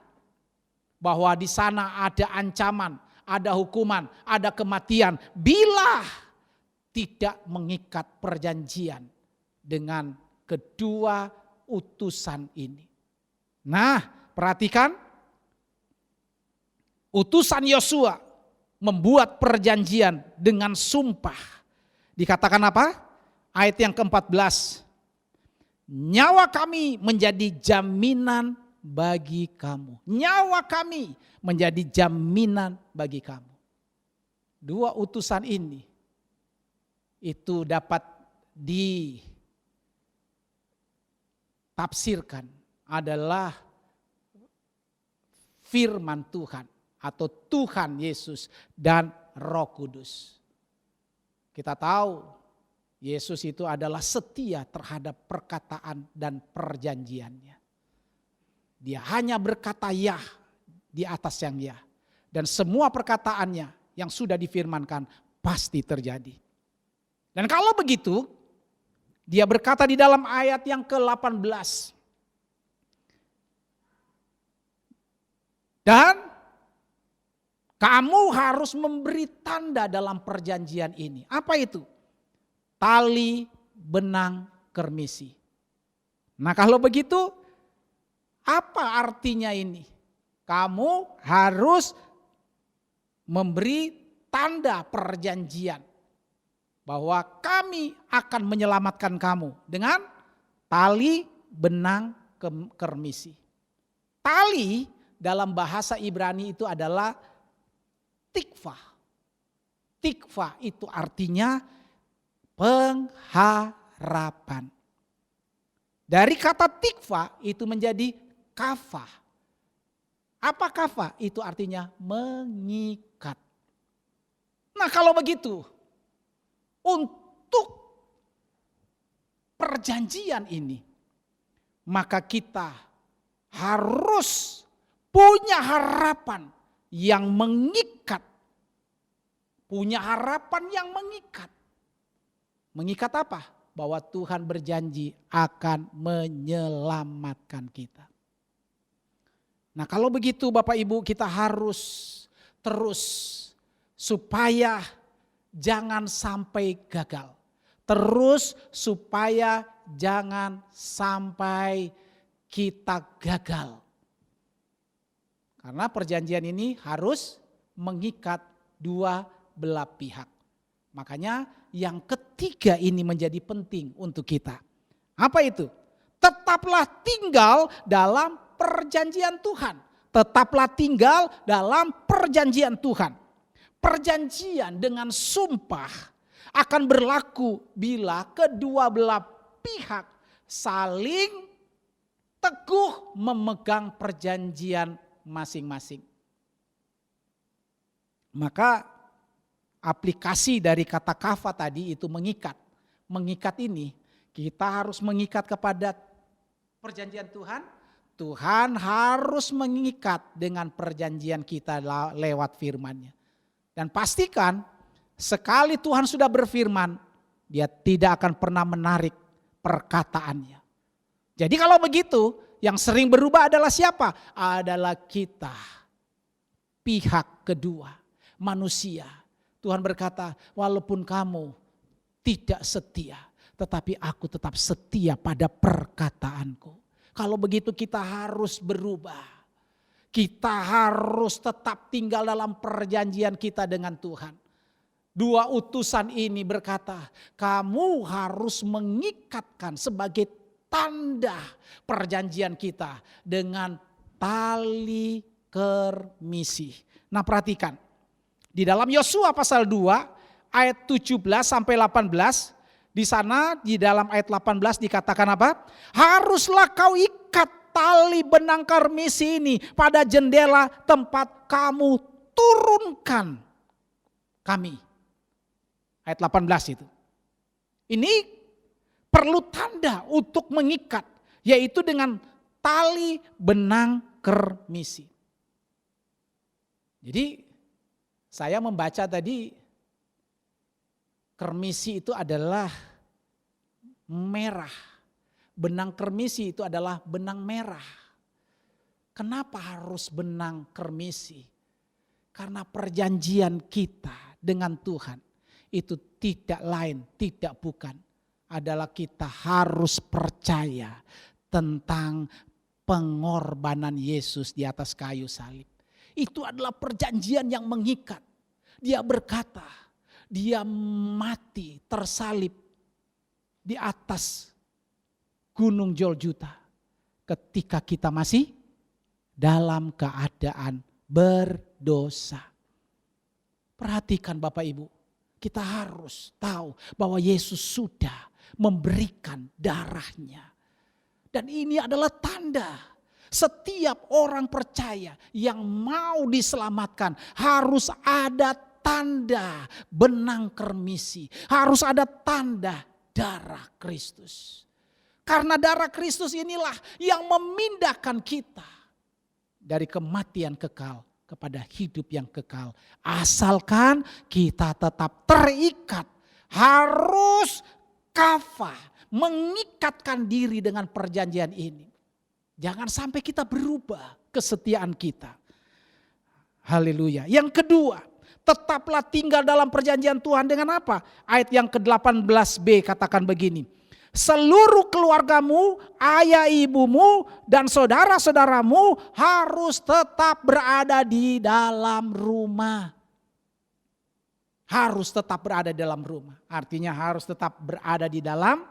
Bahwa di sana ada ancaman, ada hukuman, ada kematian. Bila tidak mengikat perjanjian dengan kedua utusan ini. Nah, perhatikan. Utusan Yosua membuat perjanjian dengan sumpah. Dikatakan apa? Ayat yang ke-14. Nyawa kami menjadi jaminan bagi kamu. Nyawa kami menjadi jaminan bagi kamu. Dua utusan ini itu dapat ditafsirkan adalah firman Tuhan. Atau Tuhan Yesus dan Roh Kudus. Kita tahu Yesus itu adalah setia terhadap perkataan dan perjanjiannya. Dia hanya berkata ya di atas yang ya. Dan semua perkataannya yang sudah difirmankan pasti terjadi. Dan kalau begitu, dia berkata di dalam ayat yang ke-18. Dan kamu harus memberi tanda dalam perjanjian ini. Apa itu? Tali benang kermisi. Nah kalau begitu, apa artinya ini? Kamu harus memberi tanda perjanjian bahwa kami akan menyelamatkan kamu dengan tali benang kermisi. Tali dalam bahasa Ibrani itu adalah tikva. Tikva itu artinya pengharapan. Dari kata tikva itu menjadi kafah. Apa kafah? Itu artinya mengikat. Nah kalau begitu, untuk perjanjian ini, maka kita harus punya harapan yang mengikat. Punya harapan yang mengikat. Mengikat apa? Bahwa Tuhan berjanji akan menyelamatkan kita. Nah kalau begitu Bapak Ibu, kita harus terus supaya jangan sampai gagal. Terus supaya jangan sampai kita gagal. Karena perjanjian ini harus mengikat dua belah pihak. Makanya yang ketiga ini menjadi penting untuk kita. Apa itu? Tetaplah tinggal dalam perjanjian Tuhan. Tetaplah tinggal dalam perjanjian Tuhan. Perjanjian dengan sumpah akan berlaku bila kedua belah pihak saling teguh memegang perjanjian masing-masing. Maka aplikasi dari kata kafah tadi itu mengikat. Mengikat ini kita harus mengikat kepada perjanjian Tuhan. Tuhan harus mengikat dengan perjanjian kita lewat firman-Nya. Dan pastikan sekali Tuhan sudah berfirman, Dia tidak akan pernah menarik perkataannya. Jadi kalau begitu, yang sering berubah adalah siapa? Adalah kita, pihak kedua, manusia. Tuhan berkata, walaupun kamu tidak setia, tetapi aku tetap setia pada perkataanku. Kalau begitu kita harus berubah. Kita harus tetap tinggal dalam perjanjian kita dengan Tuhan. Dua utusan ini berkata, kamu harus mengikatkan sebagai tanda perjanjian kita dengan tali kermisi. Nah perhatikan, di dalam Yosua pasal 2 ayat 17 sampai 18, di sana di dalam ayat 18 dikatakan apa? Haruslah kau ikat tali benang kermisi ini pada jendela tempat kamu turunkan kami. Ayat 18 itu. Ini perlu tanda untuk mengikat, yaitu dengan tali benang kermisi. Jadi saya membaca tadi, kermisi itu adalah merah. Benang kermisi itu adalah benang merah. Kenapa harus benang kermisi? Karena perjanjian kita dengan Tuhan itu tidak lain, tidak bukan. Adalah kita harus percaya tentang pengorbanan Yesus di atas kayu salib. Itu adalah perjanjian yang mengikat. Dia berkata, Dia mati tersalib di atas Gunung Golgota ketika kita masih dalam keadaan berdosa. Perhatikan Bapak Ibu, kita harus tahu bahwa Yesus sudah memberikan darahnya. Dan ini adalah tanda setiap orang percaya yang mau diselamatkan harus ada tanda benang kermisi, harus ada tanda darah Kristus. Karena darah Kristus inilah yang memindahkan kita dari kematian kekal kepada hidup yang kekal. Asalkan kita tetap terikat, harus kafah, mengikatkan diri dengan perjanjian ini. Jangan sampai kita berubah kesetiaan kita. Haleluya. Yang kedua, tetaplah tinggal dalam perjanjian Tuhan dengan apa? Ayat yang ke-18b katakan begini. Seluruh keluargamu, ayah ibumu dan saudara-saudaramu harus tetap berada di dalam rumah. Harus tetap berada di dalam rumah. Artinya harus tetap berada di dalam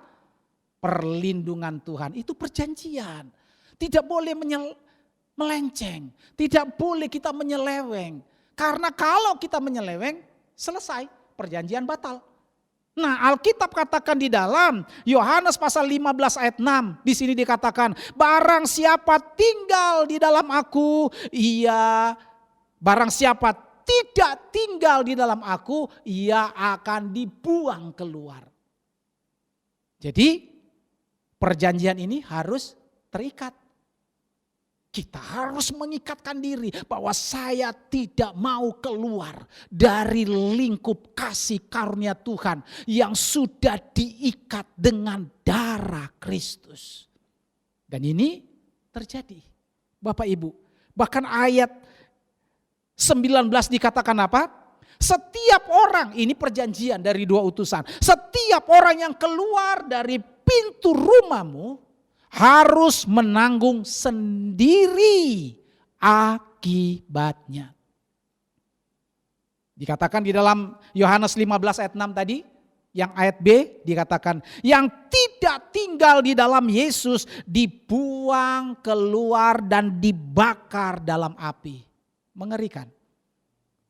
perlindungan Tuhan. Itu perjanjian. Tidak boleh melenceng. Tidak boleh kita menyeleweng. Karena kalau kita menyeleweng, selesai, perjanjian batal. Nah, Alkitab katakan di dalam Yohanes pasal 15 ayat 6, di sini dikatakan, barang siapa tinggal di dalam aku, barang siapa tidak tinggal di dalam aku, ia akan dibuang keluar. Jadi, perjanjian ini harus terikat. Kita harus mengikatkan diri bahwa saya tidak mau keluar dari lingkup kasih karunia Tuhan yang sudah diikat dengan darah Kristus. Dan ini terjadi, Bapak Ibu. Bahkan ayat 19 dikatakan apa? Setiap orang, ini perjanjian dari 2 utusan. Setiap orang yang keluar dari pintu rumahmu harus menanggung sendiri akibatnya. Dikatakan di dalam Yohanes 15 ayat 6 tadi, yang ayat B dikatakan, yang tidak tinggal di dalam Yesus dibuang keluar dan dibakar dalam api. Mengerikan.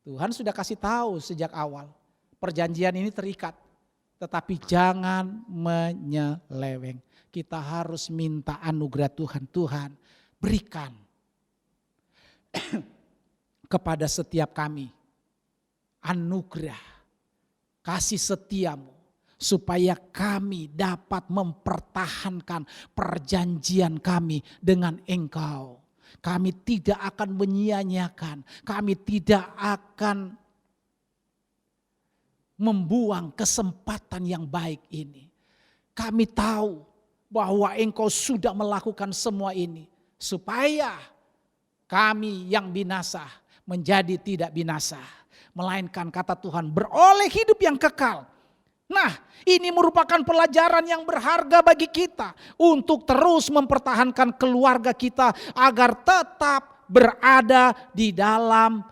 Tuhan sudah kasih tahu sejak awal, perjanjian ini terikat, tetapi jangan menyeleweng. Kita harus minta anugerah Tuhan. Tuhan berikan kepada setiap kami anugerah kasih setiamu. Supaya kami dapat mempertahankan perjanjian kami dengan Engkau. Kami tidak akan menyia-nyiakan. Kami tidak akan membuang kesempatan yang baik ini. Kami tahu bahwa Engkau sudah melakukan semua ini supaya kami yang binasa menjadi tidak binasa, melainkan kata Tuhan beroleh hidup yang kekal. Nah, ini merupakan pelajaran yang berharga bagi kita untuk terus mempertahankan keluarga kita agar tetap berada di dalam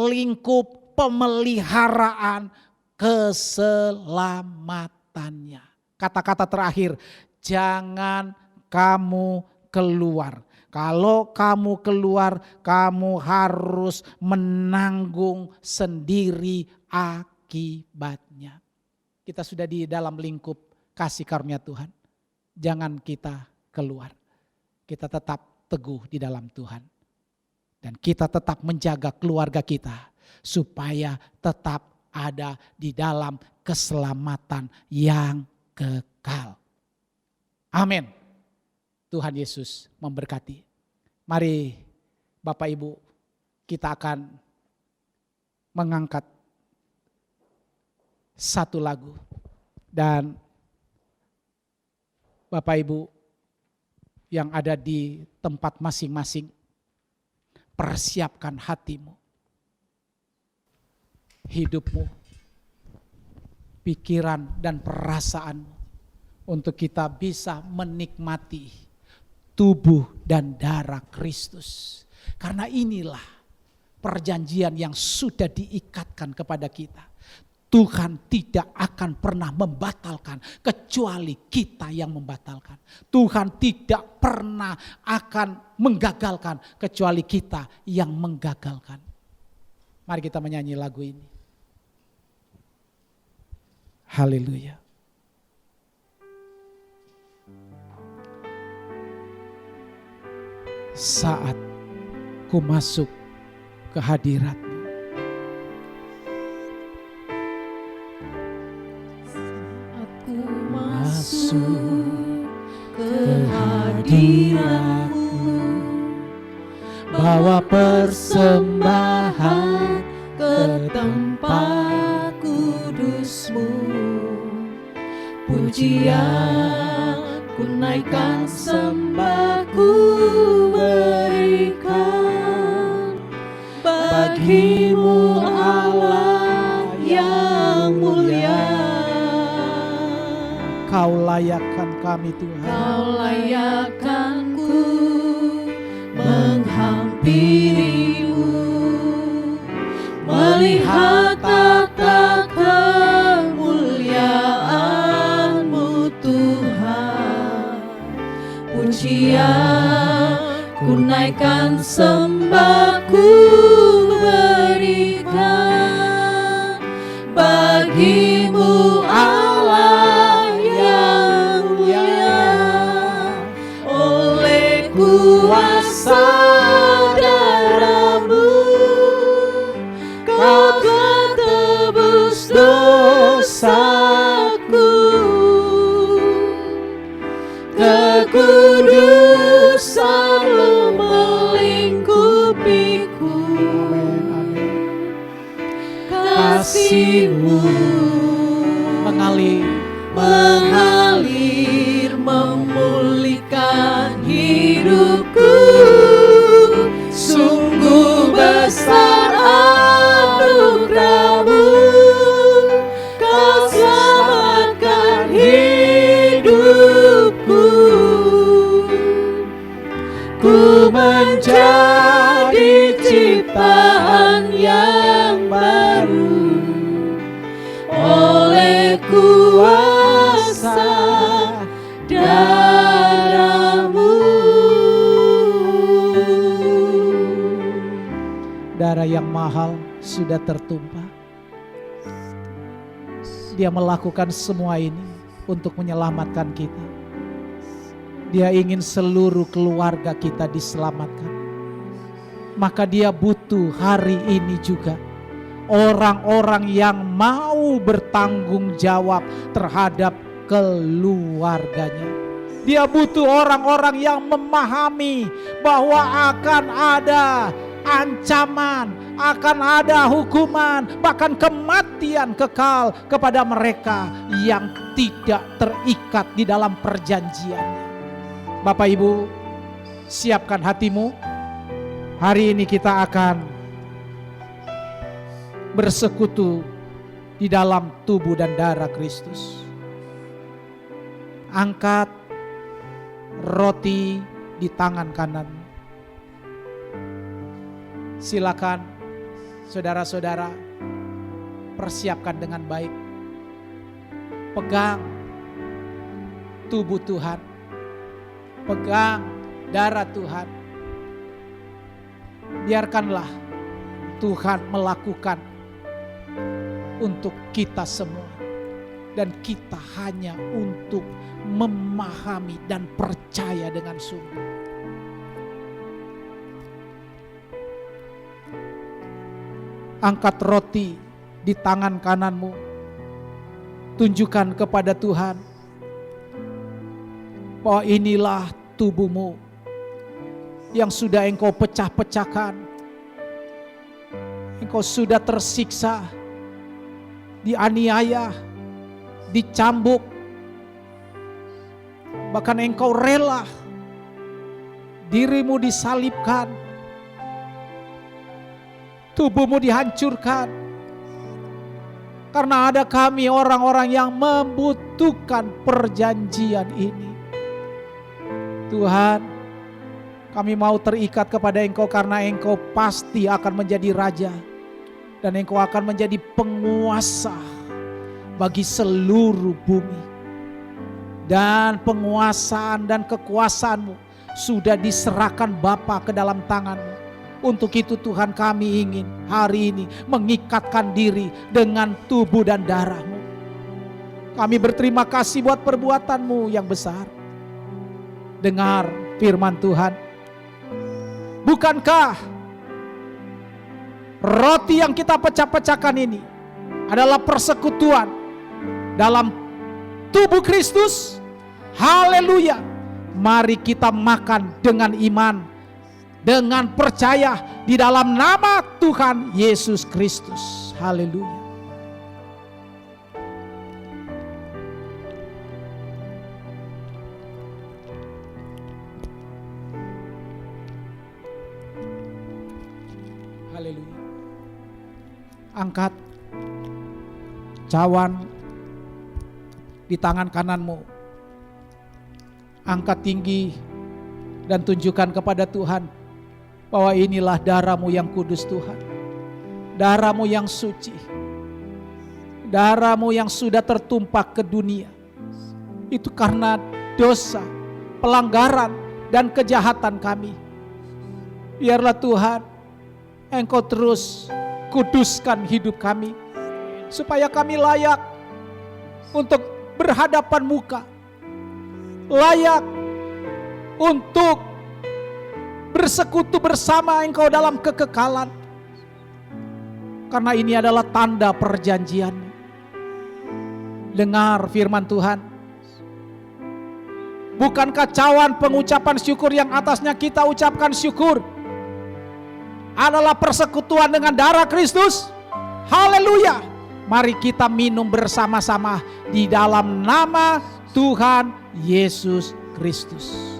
lingkup pemeliharaan keselamatannya. Kata-kata terakhir, jangan kamu keluar. Kalau kamu keluar, kamu harus menanggung sendiri akibatnya. Kita sudah di dalam lingkup kasih karunia Tuhan. Jangan kita keluar. Kita tetap teguh di dalam Tuhan. Dan kita tetap menjaga keluarga kita supaya tetap ada di dalam keselamatan yang kekal. Amin. Tuhan Yesus memberkati. Mari Bapak Ibu, kita akan mengangkat satu lagu. Dan Bapak Ibu yang ada di tempat masing-masing, persiapkan hatimu, hidupmu, pikiran dan perasaanmu untuk kita bisa menikmati tubuh dan darah Kristus. Karena inilah perjanjian yang sudah diikatkan kepada kita. Tuhan tidak akan pernah membatalkan kecuali kita yang membatalkan. Tuhan tidak pernah akan menggagalkan kecuali kita yang menggagalkan. Mari kita menyanyi lagu ini. Haleluya. Saat ku masuk ke hadirat-Mu, Aku masuk ke hadirat-Mu, bawa persembahan ke tempat kudus-Mu. Pujian ku naikkan, sembah ku berikan bagi-Mu Allah yang mulia. Kau layakkan kami Tuhan. Kau layakkan ku menghampiri-Mu, melihat tata kemuliaan-Mu Tuhan. Pujian ku naikkan, sembah ku berikan bagi-Mu Allah yang mulia. Oleh kuasa darah-Mu Kau telah tebus dosaku. Kekudusan-Mu melingkupiku. Kasih-Mu Mengalir memulihkan hidupku. Sungguh besar anugerah-Mu, Kau selamatkan hidupku. Ku menjadi ciptaan yang baru oleh kuasa darah-Mu. darah yang mahal sudah tertumpah. Dia melakukan semua ini untuk menyelamatkan kita. Dia ingin seluruh keluarga kita diselamatkan. Maka dia butuh hari ini juga orang-orang yang mau bertanggung jawab terhadap keluarganya. Dia butuh orang-orang yang memahami bahwa akan ada ancaman, akan ada hukuman, bahkan kematian kekal kepada mereka yang tidak terikat di dalam perjanjiannya. Bapak Ibu, siapkan hatimu. Hari ini kita akan bersekutu di dalam tubuh dan darah Kristus. Angkat roti di tangan kanan. Silakan saudara-saudara persiapkan dengan baik. Pegang tubuh Tuhan. Pegang darah Tuhan. Biarkanlah Tuhan melakukan untuk kita semua. Dan kita hanya untuk memahami dan percaya dengan sungguh. Angkat roti di tangan kananmu. Tunjukkan kepada Tuhan bahwa inilah tubuhmu yang sudah engkau pecah-pecahkan. Engkau sudah tersiksa, dianiaya, dicambuk. Bahkan engkau rela dirimu disalibkan, tubuhmu dihancurkan. Karena ada kami orang-orang yang membutuhkan perjanjian ini. Tuhan, kami mau terikat kepada Engkau karena Engkau pasti akan menjadi Raja. Dan Engkau akan menjadi penguasa bagi seluruh bumi. Dan penguasaan dan kekuasaan-Mu sudah diserahkan Bapa ke dalam tangan-Mu. Untuk itu Tuhan, kami ingin hari ini mengikatkan diri dengan tubuh dan darah-Mu. Kami berterima kasih buat perbuatan-Mu yang besar. Dengar firman Tuhan. Bukankah roti yang kita pecah-pecahkan ini adalah persekutuan dalam tubuh Kristus? Haleluya. Mari kita makan dengan iman. dengan percaya di dalam nama Tuhan Yesus Kristus. Haleluya. Haleluya. Angkat cawan di tangan kananmu. Angkat tinggi dan tunjukkan kepada Tuhan bahwa inilah darah-Mu yang kudus Tuhan. Darah-Mu yang suci. Darah-Mu yang sudah tertumpah ke dunia. Itu karena dosa, pelanggaran, dan kejahatan kami. Biarlah Tuhan, Engkau terus kuduskan hidup kami, supaya kami layak untuk berhadapan muka, layak untuk bersekutu bersama Engkau dalam kekekalan. Karena ini adalah tanda perjanjian-Mu. Dengar firman Tuhan. Bukankah cawan pengucapan syukur yang atasnya kita ucapkan syukur adalah persekutuan dengan darah Kristus? Haleluya. Mari kita minum bersama-sama di dalam nama Tuhan Yesus Kristus.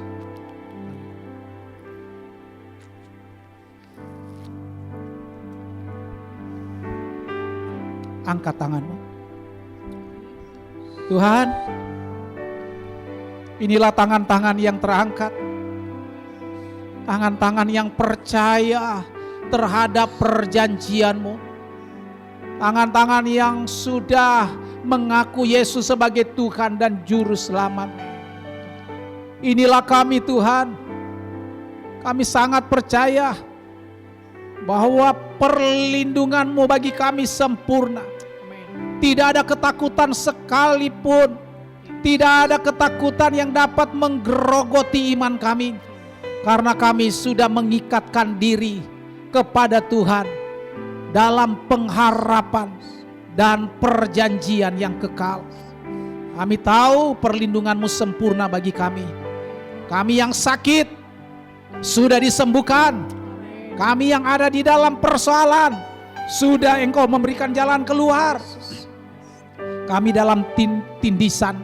Angkat tanganmu. Tuhan, inilah tangan-tangan yang terangkat. Tangan-tangan yang percaya terhadap perjanjian-Mu. Tangan-tangan yang sudah mengaku Yesus sebagai Tuhan dan Juru Selamat. Inilah kami Tuhan. Kami sangat percaya bahwa perlindungan-Mu bagi kami sempurna. Tidak ada ketakutan sekalipun. Tidak ada ketakutan yang dapat menggerogoti iman kami. Karena kami sudah mengikatkan diri kepada Tuhan dalam pengharapan dan perjanjian yang kekal. Kami tahu perlindungan-Mu sempurna bagi kami. Kami yang sakit sudah disembuhkan. Kami yang ada di dalam persoalan sudah Engkau memberikan jalan keluar. Kami dalam tindisan,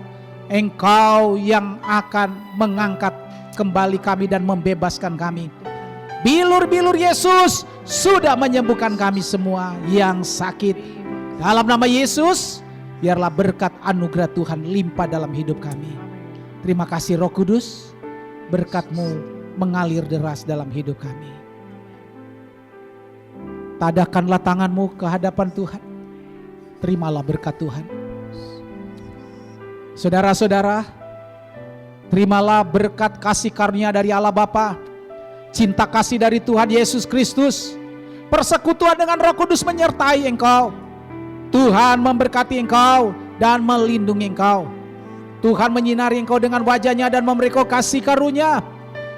Engkau yang akan mengangkat kembali kami dan membebaskan kami. Bilur-bilur Yesus sudah menyembuhkan kami semua yang sakit. Dalam nama Yesus, biarlah berkat anugerah Tuhan limpah dalam hidup kami. Terima kasih Roh Kudus, berkat-Mu mengalir deras dalam hidup kami. Tadahkanlah tangan-Mu ke hadapan Tuhan. Terimalah berkat Tuhan. Saudara-saudara, terimalah berkat kasih karunia dari Allah Bapa, cinta kasih dari Tuhan Yesus Kristus, persekutuan dengan Roh Kudus menyertai engkau. Tuhan memberkati engkau dan melindungi engkau. Tuhan menyinari engkau dengan wajahnya dan memberi engkau kasih karunia.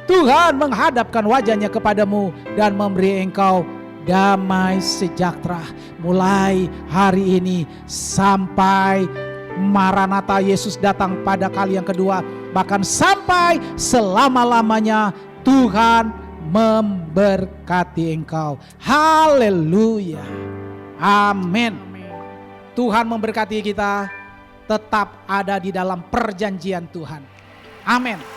Tuhan menghadapkan wajahnya kepadamu dan memberi engkau damai sejahtera. Mulai hari ini sampai Maranatha Yesus datang pada kali yang kedua, bahkan sampai selama-lamanya, Tuhan memberkati engkau. Haleluya. Amin. Tuhan memberkati kita, tetap ada di dalam perjanjian Tuhan. Amin.